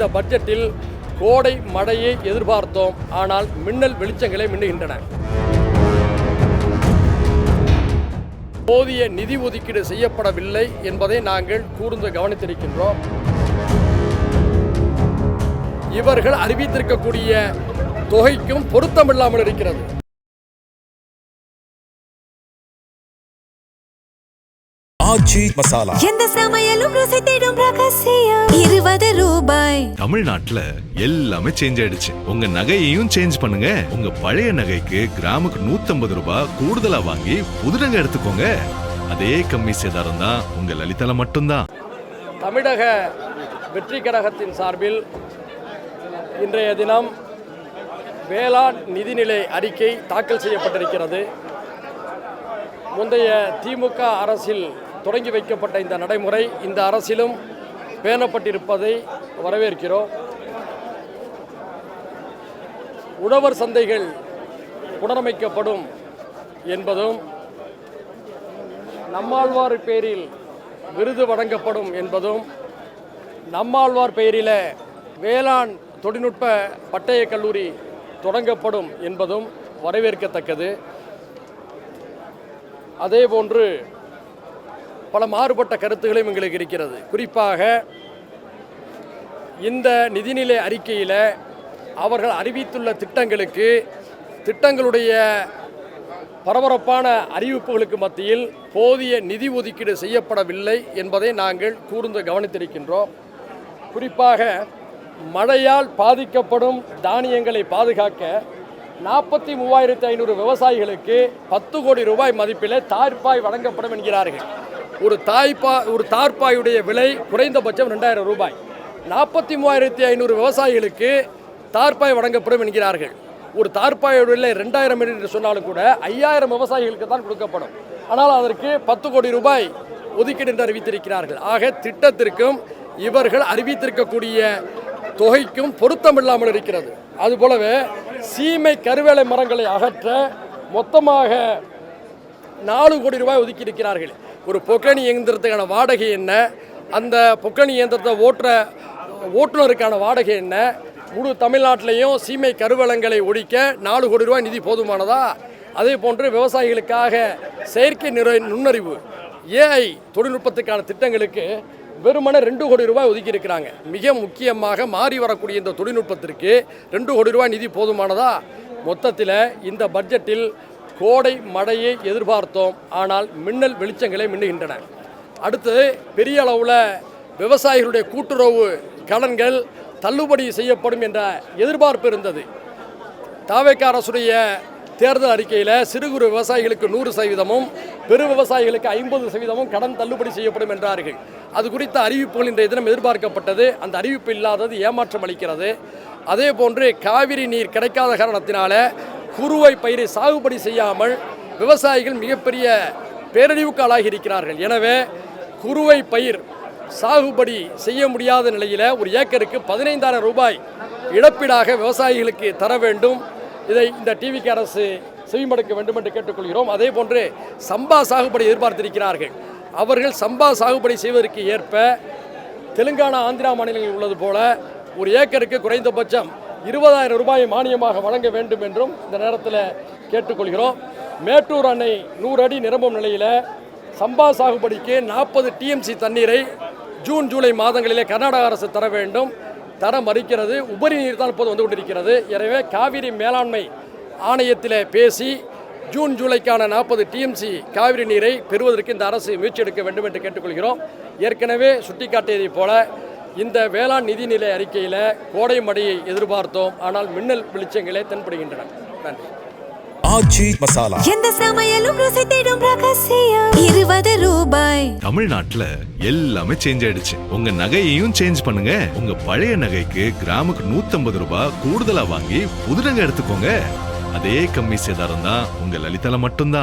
இந்த பட்ஜெட்டில் கோடை மழையை எதிர்பார்த்தோம், ஆனால் மின்னல் வெளிச்சங்களே மின்னுகின்றன. போதிய நிதி ஒதுக்கீடு செய்யப்படவில்லை என்பதை நாங்கள் கூர்ந்து கவனித்திருக்கின்றோம். இவர்கள் அறிவித்திருக்கக்கூடிய தொகைக்கும் பொருத்தமில்லாமல் இருக்கிறது. ஆச்சி மசாலா எந்த சமையலும் ருசி தேடும் ரகசியம் 20 ரூபாய். தமிழ்நாட்டுல எல்லாமே சேஞ்ச் ஆயிடுச்சு. உங்க நகையையும் சேஞ்ச் பண்ணுங்க. உங்க பழைய நகைக்கு கிராமுக்கு 150 ரூபாய் கூடுதலா வாங்கி புது நகை எடுத்துக்கோங்க. அதே கம்மி சேதாரம் தான் உங்க லலிதால மட்டும்தான். தமிழக வெற்றி கழகத்தின் சார்பில் இன்றைய தினம் வேளாண் நிதிநிலை அறிக்கை தாக்கல் செய்யப்பட்டிருக்கிறது. முந்தைய திமுக அரசில் தொடங்கி வைக்கப்பட்ட இந்த நடைமுறை இந்த அரசிலும் பேணப்பட்டிருப்பதை வரவேற்கிறோம். உழவர் சந்தைகள் புனரமைக்கப்படும் என்பதும், நம்மாழ்வார் பெயரில் விருது வழங்கப்படும் என்பதும், நம்மாழ்வார் பெயரில் வேளாண் தொழில்நுட்ப பட்டய கல்லூரி தொடங்கப்படும் என்பதும் வரவேற்கத்தக்கது. அதேபோன்று பல மாறுபட்ட கருத்துகளும் எங்களுக்கு இருக்கிறது. குறிப்பாக இந்த நிதிநிலை அறிக்கையில் அவர்கள் அறிவித்துள்ள திட்டங்களுடைய பரபரப்பான அறிவிப்புகளுக்கு மத்தியில் போதிய நிதி ஒதுக்கீடு செய்யப்படவில்லை என்பதை நாங்கள் கூர்ந்து கவனித்திருக்கின்றோம். குறிப்பாக மழையால் பாதிக்கப்படும் தானியங்களை பாதுகாக்க 43,500 விவசாயிகளுக்கு 10 கோடி ரூபாய் மதிப்பில் தார்ப்பாய் வழங்கப்படும் என்கிறார்கள். ஒரு தார்ப்பாயுடைய விலை குறைந்தபட்சம் 2,000 ரூபாய். 43,500 விவசாயிகளுக்கு தார்ப்பாய் வழங்கப்படும் என்கிறார்கள். ஒரு தார்ப்பாயோட விலை 2,000 என்று சொன்னாலும் கூட 5,000 விவசாயிகளுக்கு தான் கொடுக்கப்படும். ஆனால் அதற்கு 10 கோடி ரூபாய் ஒதுக்கீடு என்று அறிவித்திருக்கிறார்கள். ஆக திட்டத்திற்கும் இவர்கள் அறிவித்திருக்கக்கூடிய தொகைக்கும் பொருத்தமில்லாமல் இருக்கிறது. அதுபோலவே சீமை கருவேலை மரங்களை அகற்ற மொத்தமாக 4 கோடி ரூபாய் ஒதுக்கி இருக்கிறார்கள். ஒரு பொக்கணி இயந்திரத்துக்கான வாடகை என்ன, அந்த பொக்கணி இயந்திரத்தை ஓட்டுநருக்கான வாடகை என்ன, முழு தமிழ்நாட்டிலையும் சீமை கருவேலங்களை ஒழிக்க 4 கோடி ரூபாய் நிதி போதுமானதா? அதே போன்று விவசாயிகளுக்காக செயற்கை நுண்ணறிவு ஏஐ தொழில்நுட்பத்துக்கான திட்டங்களுக்கு வெறுமனே 2 கோடி ரூபாய் ஒதுக்கி இருக்கிறாங்க. மிக முக்கியமாக மாறி வரக்கூடிய இந்த தொழில்நுட்பத்திற்கு 2 கோடி ரூபாய் நிதி போதுமானதா? மொத்தத்தில் இந்த பட்ஜெட்டில் கோடை மழையை எதிர்பார்த்தோம், ஆனால் மின்னல் வெளிச்சங்களே மின்னுகின்றன. அடுத்து பெரிய அளவில் விவசாயிகளுடைய கூட்டுறவு கடன்கள் தள்ளுபடி செய்யப்படும் என்ற எதிர்பார்ப்பு இருந்தது. தாவேக அரசுடைய தேர்தல் அறிக்கையில் சிறு குறு விவசாயிகளுக்கு 100%, பெரு விவசாயிகளுக்கு 50% கடன் தள்ளுபடி செய்யப்படும் என்றார்கள். அது குறித்த அறிவிப்புகள் இன்றைய தினம் எதிர்பார்க்கப்பட்டது. அந்த அறிவிப்பு இல்லாதது ஏமாற்றம் அளிக்கிறது. அதே போன்று காவிரி நீர் கிடைக்காத காரணத்தினால குறுவை பயிரை சாகுபடி செய்யாமல் விவசாயிகள் மிகப்பெரிய பேரழிவுக்கு ஆளாகி இருக்கிறார்கள். எனவே குறுவை பயிர் சாகுபடி செய்ய முடியாத நிலையில் ஒரு ஏக்கருக்கு 15,000 ரூபாய் இழப்பீடாக விவசாயிகளுக்கு தர வேண்டும். இதை இந்த டிவிக்கு அரசு செவிமடுக்க வேண்டும் என்று கேட்டுக்கொள்கிறோம். அதே போன்று சம்பா சாகுபடி எதிர்பார்த்திருக்கிறார்கள். அவர்கள் சம்பா சாகுபடி செய்வதற்கு ஏற்ப தெலுங்கானா, ஆந்திரா மாநிலங்களில் உள்ளது போல ஒரு ஏக்கருக்கு குறைந்தபட்சம் 20,000 ரூபாய் மானியமாக வழங்க வேண்டும் என்றும் இந்த நேரத்தில் கேட்டுக்கொள்கிறோம். மேட்டூர் அணை 100 அடி நிரம்பும் நிலையில் சம்பா சாகுபடிக்கு 40 டிஎம்சி தண்ணீரை ஜூன், ஜூலை மாதங்களிலே கர்நாடக அரசு தர வேண்டும். தர மறுக்கிறது. உபரி நீர் தான் இப்போது வந்து கொண்டிருக்கிறது. எனவே காவிரி மேலாண்மை ஆணையத்தில் பேசி ஜூன், ஜூலைக்கான 40 டிஎம்சி காவிரி நீரை பெறுவதற்கு இந்த அரசு முயற்சி எடுக்க வேண்டும் என்று கேட்டுக்கொள்கிறோம். ஏற்கனவே சுட்டிக்காட்டியதைப் போல இந்த வேளாண் நிதிநிலை அறிக்கையில் கோடை மழையை எதிர்பார்த்தோம், ஆனால் மின்னல் வெளிச்சங்களே தென்படுகின்றன. நன்றி. ஆச்சி மசாலா எந்த சமையலும் ருசி தேடும் ரகசியம் 20 ரூபாய். தமிழ்நாட்டுல எல்லாமே சேஞ்ச் ஆயிடுச்சு. உங்க நகையையும் சேஞ்ச் பண்ணுங்க. உங்க பழைய நகைக்கு கிராமுக்கு 150 ரூபாய் கூடுதலா வாங்கி புது நகை எடுத்துக்கோங்க. அதே கம்மி சேதாரம் தான் உங்க லலிதால மட்டும்தான்.